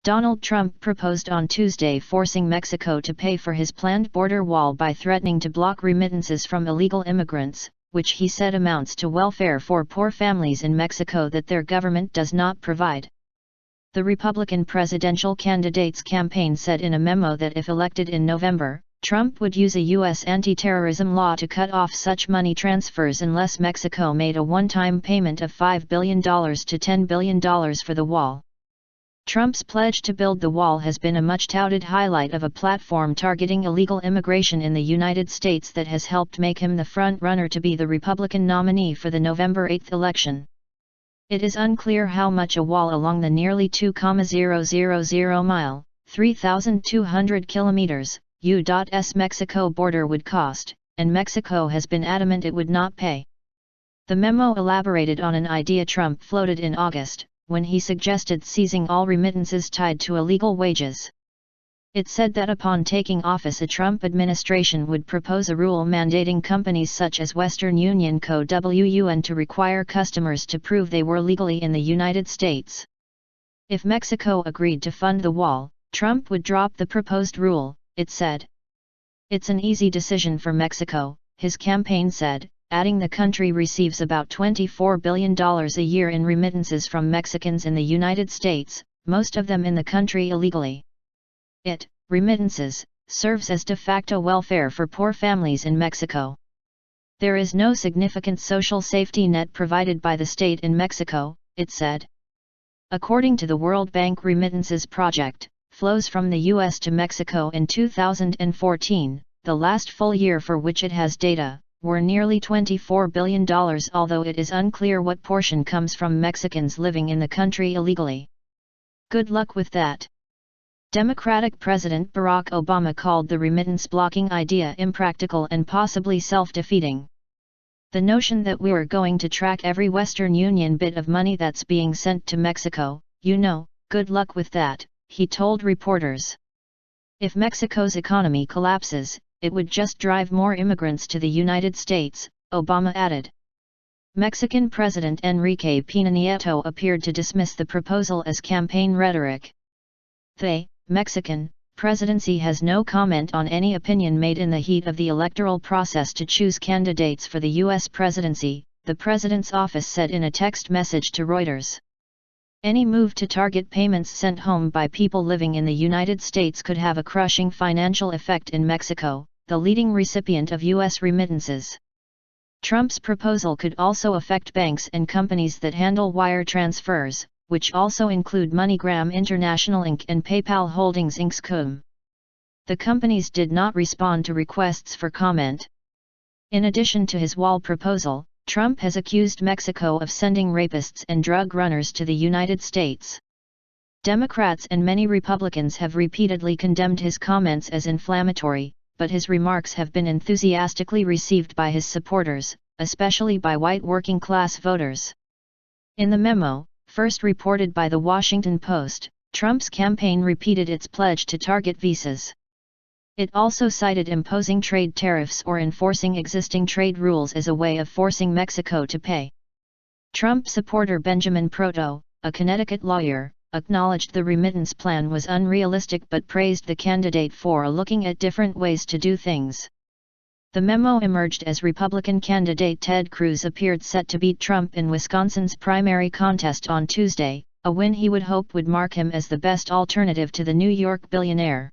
Donald Trump proposed on Tuesday forcing Mexico to pay for his planned border wall by threatening to block remittances from illegal immigrants, which he said amounts to welfare for poor families in Mexico that their government does not provide. The Republican presidential candidate's campaign said in a memo that if elected in November, Trump would use a U.S. anti-terrorism law to cut off such money transfers unless Mexico made a one-time payment of $5 billion to $10 billion for the wall. Trump's pledge to build the wall has been a much-touted highlight of a platform targeting illegal immigration in the United States that has helped make him the front-runner to be the Republican nominee for the November 8 election. It is unclear how much a wall along the nearly 2,000-mile, 3,200 kilometers, U.S Mexico border would cost, and Mexico has been adamant it would not pay. The memo elaborated on an idea Trump floated in August, when he suggested seizing all remittances tied to illegal wages. It said that upon taking office a Trump administration would propose a rule mandating companies such as Western Union Co. WUN to require customers to prove they were legally in the United States. If Mexico agreed to fund the wall, Trump would drop the proposed rule, it said. It's an easy decision for Mexico, his campaign said, adding the country receives about $24 billion a year in remittances from Mexicans in the United States, most of them in the country illegally. Remittances, serves as de facto welfare for poor families in Mexico. There is no significant social safety net provided by the state in Mexico, it said. According to the World Bank Remittances Project, flows from the U.S. to Mexico in 2014, the last full year for which it has data, were nearly $24 billion, although it is unclear what portion comes from Mexicans living in the country illegally. Good luck with that. Democratic President Barack Obama called the remittance-blocking idea impractical and possibly self-defeating. The notion that we're going to track every Western Union bit of money that's being sent to Mexico, good luck with that, he told reporters. If Mexico's economy collapses, it would just drive more immigrants to the United States, Obama added. Mexican President Enrique Peña Nieto appeared to dismiss the proposal as campaign rhetoric. The Mexican presidency has no comment on any opinion made in the heat of the electoral process to choose candidates for the U.S. presidency, the president's office said in a text message to Reuters. Any move to target payments sent home by people living in the United States could have a crushing financial effect in Mexico, the leading recipient of U.S. remittances. Trump's proposal could also affect banks and companies that handle wire transfers, which also include MoneyGram International Inc. and PayPal Holdings Inc. cum. The companies did not respond to requests for comment. In addition to his wall proposal, Trump has accused Mexico of sending rapists and drug runners to the United States. Democrats and many Republicans have repeatedly condemned his comments as inflammatory, but his remarks have been enthusiastically received by his supporters, especially by white working-class voters. In the memo, first reported by The Washington Post, Trump's campaign repeated its pledge to target visas. It also cited imposing trade tariffs or enforcing existing trade rules as a way of forcing Mexico to pay. Trump supporter Benjamin Proto, a Connecticut lawyer, acknowledged the remittance plan was unrealistic but praised the candidate for looking at different ways to do things. The memo emerged as Republican candidate Ted Cruz appeared set to beat Trump in Wisconsin's primary contest on Tuesday, a win he would hope would mark him as the best alternative to the New York billionaire.